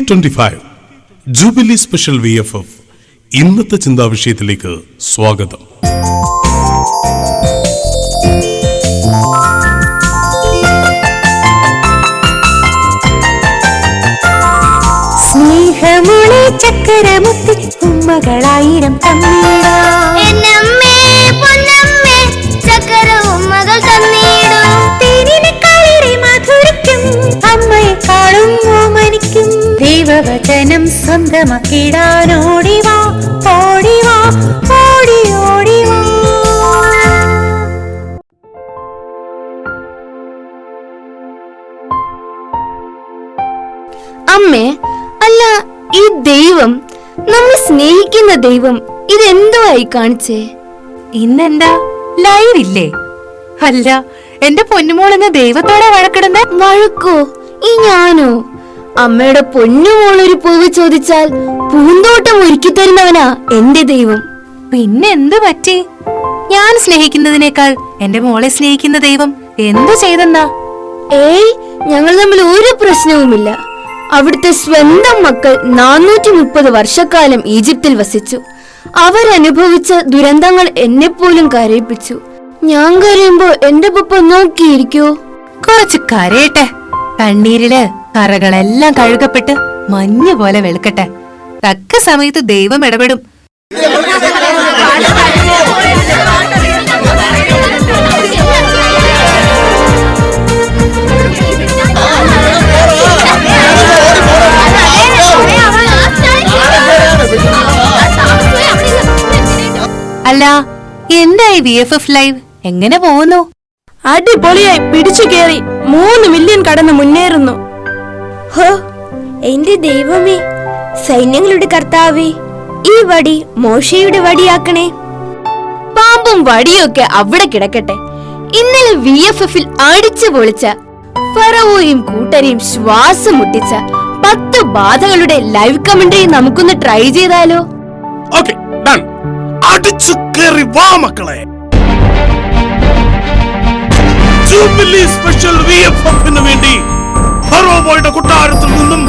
T25 jubilee special VFF ഇന്നത്തെ ചിന്താ വിഷയത്തിലേക്ക് സ്വാഗതം. സ്നേഹമുളി ചക്കരമുത്തി ഉമ്മകളായിരം ദൈവവചനം സ്വന്തമാക്കിടാനോടിവാ ഓടിവാ ഓടി ഓടിവാ. അമ്മേ, അല്ല, ഈ ദൈവം, നമ്മൾ സ്നേഹിക്കുന്ന ദൈവം, ഇതെന്തോ ആയി കാണിച്ചേ? ഇന്നെന്താ ലൈവ് ഇല്ലേ? അല്ല, എന്റെ പൊന്നുമോളെന്ന ദൈവത്തോടെ വഴക്കിടുന്ന വഴക്കോ? ഈ ഞാനോ? അമ്മയുടെ പൊന്നുമോളൊരു പൂവ് ചോദിച്ചാൽ പൂന്തോട്ടം ഒരുക്കി തരുന്നവനാ എന്റെ ദൈവം. പിന്നെ എന്ത് പറ്റി? ഞാൻ സ്നേഹിക്കുന്നതിനേക്കാൾ എന്റെ മോളെ സ്നേഹിക്കുന്ന ദൈവം എന്തു ചെയ്തെന്നാ? ഏയ്, ഞങ്ങൾ തമ്മിൽ ഒരു പ്രശ്നവുമില്ല. അവിടുത്തെ സ്വന്തം മക്കൾ 430 വർഷക്കാലം ഈജിപ്തിൽ വസിച്ചു. അവരനുഭവിച്ച ദുരന്തങ്ങൾ എന്നെപ്പോലും കരയിപ്പിച്ചു. ഞാൻ കരയുമ്പോ എന്റെ പപ്പ നോക്കിയിരിക്കോ? കുറച്ച് കരയട്ടെ. കണ്ണീരില് കറകളെല്ലാം കഴുകപ്പെട്ട് മഞ്ഞ് പോലെ വെളുക്കട്ടെ. തക്ക സമയത്ത് ദൈവം ഇടപെടും. അല്ല, എന്തായി VFF ലൈവ്? എങ്ങനെ പോകുന്നു? അടിപൊളിയായി പിടിച്ചു കേറി 3 മില്യൺ കടന്ന് മുന്നേറുന്നു. ഹോ, എന്റെ ദൈവമേ, സൈന്യങ്ങളുടെ കർത്താവേ, ഈ വടി മോശയുടെ വടിയാക്കണേ. പാമ്പും വടിയൊക്കെ അവിടെ കിടക്കട്ടെ. ഇന്നലെ VFFൽ അടിച്ചു പൊളിച്ച ഫറവോയും കൂട്ടരെയും ശ്വാസം മുട്ടിച്ച 10 ബാധകളുടെ ലൈവ് കമന്ററി നമുക്കൊന്ന് ട്രൈ ചെയ്താലോ? അടിച്ചു കേറി വാ മക്കളെ. ജൂബിലി സ്പെഷ്യൽ VFFന് വേണ്ടി ഫറോവോയുടെ കൊട്ടാരത്തിൽ നിന്നും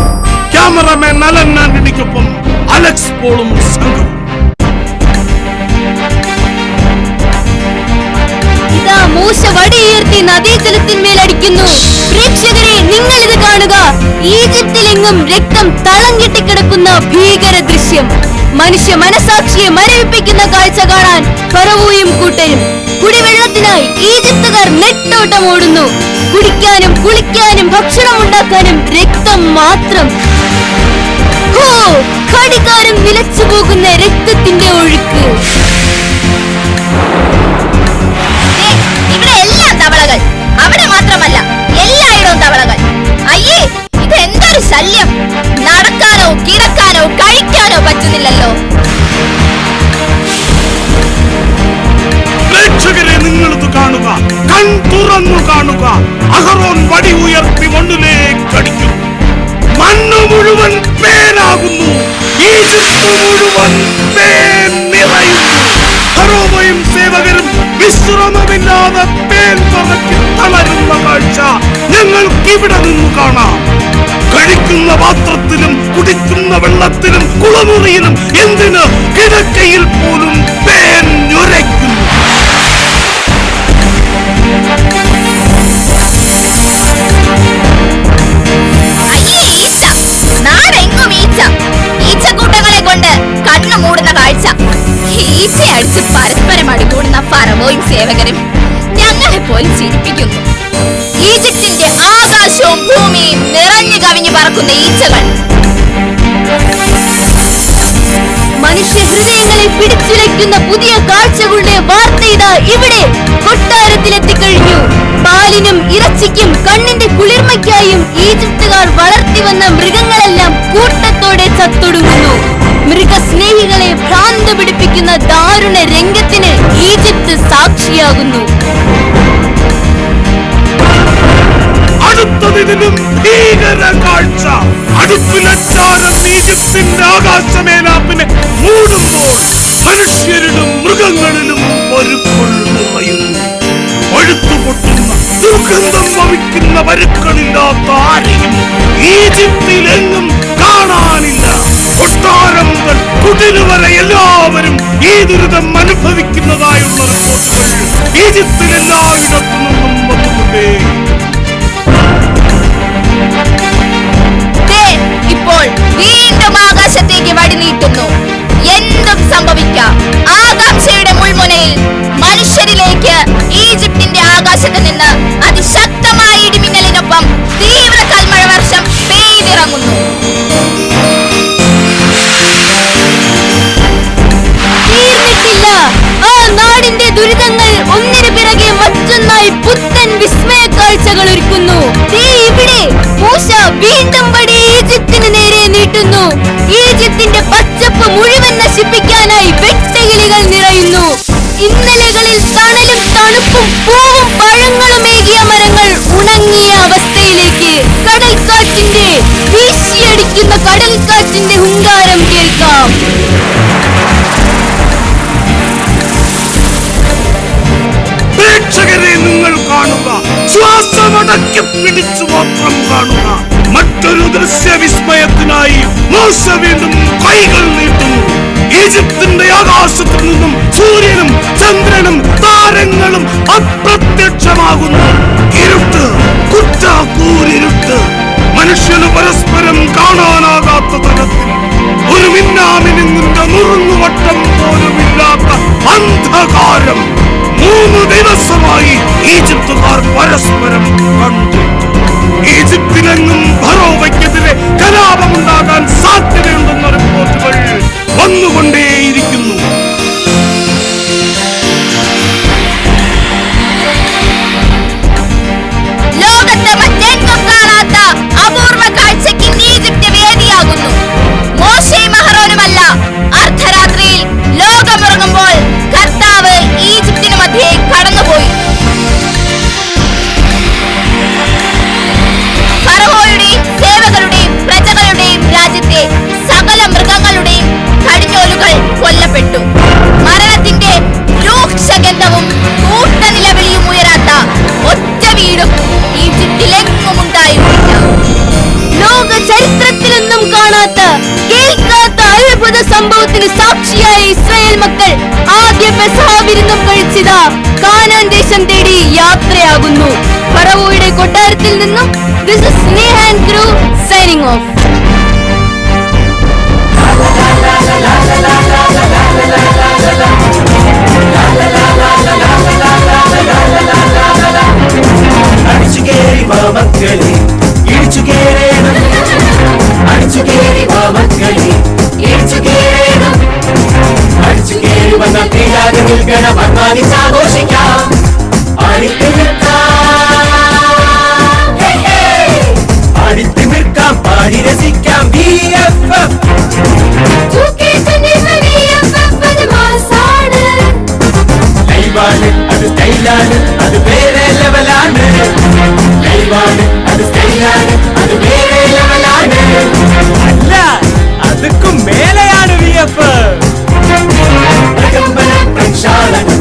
ക്യാമറമാൻ അലൻ ആന്റണിക്കൊപ്പം അലക്സ് പോളും സംഘവും. ഇതാ മൂശ വടിയുയർത്തി നദീജലത്തിന്മേലടിക്കുന്നു. പ്രേക്ഷകരെ, നിങ്ങൾ ഇത് കാണുക. ഈജിപ്തിലെങ്ങും രക്തം തളം കെട്ടിക്കിടക്കുന്ന ഭീകര ദൃശ്യം. മനുഷ്യ മനസാക്ഷിയെ മരവിപ്പിക്കുന്ന കാഴ്ച കാണാൻ ഫറവോയും കൂട്ടരും. കുടിവെള്ളത്തിനായി ഈജിപ്തുകാർ നെട്ടോട്ടം ഓടുന്നു. കുടിക്കാനും കുളിക്കാനും ഭക്ഷണം ഉണ്ടാക്കാനും രക്തം മാത്രം. ഹോ, ഘടികാരം നിലച്ചു പോകുന്ന രക്തത്തിന്റെ ഒഴുക്ക്. ഇവിടെ എല്ലാം തവളകൾ. അവിടെ മാത്രമല്ല, എല്ലായിടവും തവളകൾ. അയ്യേ, ഇതെന്തൊരു ശല്യം! നടക്കാനോ കിടക്കാനോ കഴിക്കാനോ പറ്റുന്നില്ലല്ലോ. പ്രേക്ഷകരെ, നിങ്ങളിത് കാണുക, കൺ തുറന്നു കാണുക. അഹറോൻ വടി ഉയർത്തി മണ്ണിലേക്ക് അടിക്കും. മണ്ണ് മുഴുവൻ പേനാകുന്നു. ഈജിപ്ത് മുഴുവൻ പേൻ നിറയുന്നു. ഫറോവയും സേവകരും വിശ്രമമില്ലാതെ പേൻ പറക്കി തളരുന്ന കാഴ്ച ഞങ്ങൾക്കിവിടെ നിന്ന് കാണാം. കഴിക്കുന്ന പാത്രത്തിലും കുടിക്കുന്ന വെള്ളത്തിലും കുളമുറിയിലും എന്തിന് കിടക്കയിൽ പോലും പേൻ ഞുരയ്ക്കുന്നു. നാടെങ്ങും ഈച്ച. ഈച്ചക്കൂട്ടങ്ങളെ കൊണ്ട് കണ്ണു മൂടുന്ന കാഴ്ച. ഈച്ചയടിച്ച് പരസ്പരം അടികൂടുന്ന ഫറവോയും സേവകരും ഞങ്ങളെ പോലും ചിരിപ്പിക്കുന്നു. ഈജിപ്തിന്റെ ആകാശവും ഭൂമിയും നിറഞ്ഞു കവിഞ്ഞു പറക്കുന്ന ഈച്ചകൾ. മനുഷ്യ ഹൃദയങ്ങളെ പിടിച്ചുലയ്ക്കുന്ന പുതിയ കാഴ്ചകളുടെ വാർത്ത ഇതാ ഇവിടെ കൊട്ടാരത്തിലെത്തിക്കഴിഞ്ഞു. പാലിനും ഇറച്ചിക്കും കണ്ണിന്റെ കുളിർമയ്ക്കായും ഈജിപ്തുകാർ വളർത്തി വന്ന മൃഗങ്ങളെല്ലാം കൂട്ടത്തോടെ ചത്തൊടുങ്ങുന്നു. മൃഗസ്നേഹികളെ ഭ്രാന്ത് പിടിപ്പിക്കുന്ന ദാരുണ രംഗത്തിന് ഈജിപ്ത് സാക്ഷിയാകുന്നു. അടുത്തതിനും ഭീകര കാഴ്ച. അടുപ്പിലച്ചാരം ഈജിപ്തിന്റെ ആകാശമേലാപ്പിനെ മൂടുമ്പോൾ മനുഷ്യരിലും മൃഗങ്ങളിലും ഒരു കൊള്ളുകയുന്നു. പഴുത്തുപൊട്ടുന്ന ദുർഗന്ധം വമിക്കുന്ന വരുക്കളില്ലാത്ത ആരെയും ഈജിപ്തിലെങ്ങും കാണാൻ ദുരിതം അനുഭവിക്കുന്നതായുള്ള ഈജിപ്തിൽ എല്ലായിടത്തു നിന്നും വന്നുകൊണ്ടേ. ഇപ്പോൾ വീണ്ടും ആകാശത്തേക്ക് വടി നീട്ടുന്നു. എന്തും സംഭവിക്കാം. ആകാംക്ഷയുടെ മുൾമുനയിൽ മനുഷ്യരിലേക്ക് ഈജിപ്തിന്റെ ആകാശത്ത് നിന്ന് അതിശക്തമായ ഇടിമിന്നലിനൊപ്പം തീവ്ര കൽമഴ വർഷം പെയ്തിറങ്ങുന്നു. തീർന്നിട്ടില്ല. ആ നാടിന്റെ ദുരിതങ്ങൾ ഒന്നിനു പിറകെ മറ്റൊന്നായി പുത്തൻ വിസ്മയ കാഴ്ചകൾ ഒരുക്കുന്നു. ഇവിടെ മൂസ വീണ്ടും വടി ഈജിപ്തിന് നേരെ നീട്ടുന്നു. ഈജിപ്തിന്റെ പച്ചപ്പ് മുഴുവൻ നശിപ്പിക്കാനായി വെട്ടുകിളികൾ നിറയുന്നു. ഇന്നലകളിൽ തണലും തണുപ്പും പൂവും പഴങ്ങളും ഏകിയ മരങ്ങൾ ഉണങ്ങിയ അവസ്ഥയിലേക്ക്. കടൽക്കാറ്റിന്റെ വീശിയടിക്കുന്ന കടൽക്കാറ്റിന്റെ ഹുങ്കാരം കേൾക്കാം. പ്രേക്ഷകരെ, നിങ്ങൾ കാണുക, ശ്വാസമടക്കി പിടിച്ചു മാത്രം കാണുക. മറ്റൊരു ദൃശ്യവിസ്മയത്തിനായി മോശ വീണ്ടും കൈകൾ നീട്ടുന്നു. ഈജിപ്തിന്റെ ആകാശത്തു നിന്നും സൂര്യനും ചന്ദ്രനും താരങ്ങളും അപ്രത്യക്ഷമാകുന്നു. ഇരുട്ട്, കുറ്റാക്കൂരിരുട്ട്, മനുഷ്യന് പരസ്പരം കാണാനാകാത്ത തരത്തിൽ ഒരു മിന്നാമിനുങ്ങിന്റെ നുറുങ്ങുവട്ടം പോലുമില്ലാത്ത അന്ധകാരം. 3 ദിവസമായി ഈജിപ്തുകാർ പരസ്പരം കണ്ടിട്ടു. ഈജിപ്തിലെങ്ങും ഫറോവയ്ക്കെതിരെ കലാപമുണ്ടാകാൻ സാധ്യതയുണ്ടെന്ന റിപ്പോർട്ടുകൾ വന്നുകൊണ്ടേയിരിക്കുന്നു. ലോകത്തെ മറ്റെങ്ങും കാണാത്ത അപൂർവ കാഴ്ചയ്ക്ക് ഈജിപ്ത് വേദിയാകുന്നു. മോശയും അഹറോനുമല്ല, അർദ്ധരാത്രിയിൽ ലോകമുറങ്ങുമ്പോൾ കർത്താവ് ഈജിപ്തിന് മധ്യേ കടന്നുപോയി. ഫറവോയുടെയും സേവകരുടെയും പ്രജകളുടെയും രാജ്യത്തെ സകല മൃഗങ്ങളുടെയും കടിഞ്ഞോലുകൾ കൊല്ലപ്പെട്ടു. മരണത്തിന്റെ രൂക്ഷഗന്ധവും കൂട്ടനിലവിളിയും ഉയരാത്ത ഒറ്റ വീടും ഈജിപ്തിലെങ്ങും ഉണ്ടായിരുന്നില്ല. ലോക ചരിത്രത്തിലൊന്നും കാണാത്ത കേൾക്കാത്ത അത്ഭുത സംഭവത്തിന് സാക്ഷിയായ ഇസ്രായേൽ മക്കൾ ആദ്യ പെസഹ വിരുന്നും കഴിച്ചിതാ കാനാൻ ദേശം തേടി യാത്രയാകുന്നു. ഫറവോയുടെ കൊട്ടാരത്തിൽ നിന്നും this is Nehan Crew signing off. അടിച്ചുകേറി വാ മക്കളെ, ഇടിച്ചുകേറേണം. അടിച്ചുകേറി വാ മക്കളെ, ഇടിച്ചുകേറേണം. അടിച്ചുകേറി വന്ന തീരാതെ നിൽക്കണം, അഭിമാനിച്ചാഘോഷിക്കാം. ആടിത്തിമിർക്കാം, പാടി രസിക്കാം. VFF ലൈവാണ്, അത് സ്റ്റൈലാണ്, അത് വേറെ ലെവലാണ്. ലൈവാണ്, അത് സ്റ്റൈലാണ്, അത് വേറെ ലെവലാണ്. അല്ല, അതുക്കും മേലെയാണ് VFF. പ്രകമ്പനം പ്രക്ഷാളനം,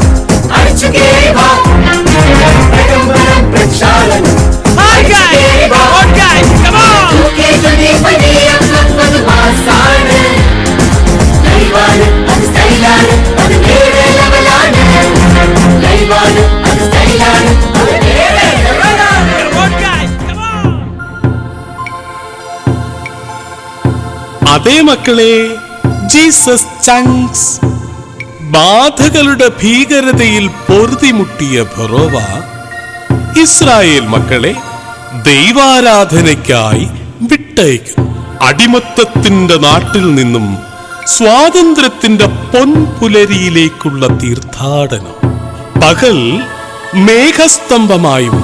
അടിച്ചുകേറി വാ. പ്രകമ്പനം പ്രക്ഷാളനം, അടിച്ചുകേറി വാ. അത് മാസാണ്. ലൈവാണ്, അത് സ്റ്റൈലാണ്, അത് വേറെ ലെവലാണ്. ലൈവാണ്, അത് സ്റ്റൈലാണ്, അത് വേറെ ലെവലാണ്. അതേ മക്കളെ, ജീസസ് ചങ്ക്സ്. ബാധകളുടെ ഭീകരതയിൽ പൊറുതിമുട്ടിയ ഫറോവ ഇസ്രായേൽ മക്കളെ ദൈവാരാധനയ്ക്കായി വിട്ടയക്കുന്നു. അടിമത്തത്തിന്റെ നാട്ടിൽ നിന്നും സ്വാതന്ത്ര്യത്തിന്റെ പൊൻപുലരിയിലേക്കുള്ള തീർത്ഥാടനം. പകൽ മേഘസ്തംഭമായും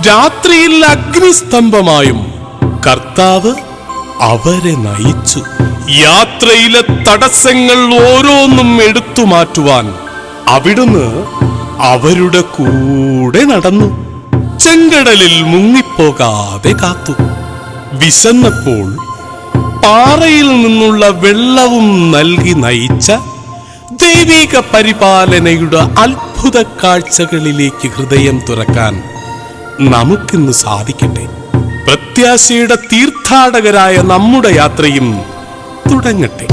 രാത്രിയിൽ അഗ്നിസ്തംഭമായും കർത്താവ് അവരെ നയിച്ചു. യാത്രയിലെ തടസ്സങ്ങൾ ഓരോന്നും എടുത്തു മാറ്റുവാൻ അവിടുന്ന് അവരുടെ കൂടെ നടന്നു. ചെങ്കടലിൽ മുങ്ങിപ്പോകാതെ കാത്തു. വിശന്നപ്പോൾ പാറയിൽ നിന്നുള്ള വെള്ളവും നൽകി നയിച്ച ദൈവിക പരിപാലനയുടെ അത്ഭുത കാഴ്ചകളിലേക്ക് ഹൃദയം തുറക്കാൻ നമുക്കിന്ന് സാധിക്കട്ടെ. പ്രത്യാശയുടെ തീർത്ഥാടകരായ നമ്മുടെ യാത്രയും തുടങ്ങട്ടെ.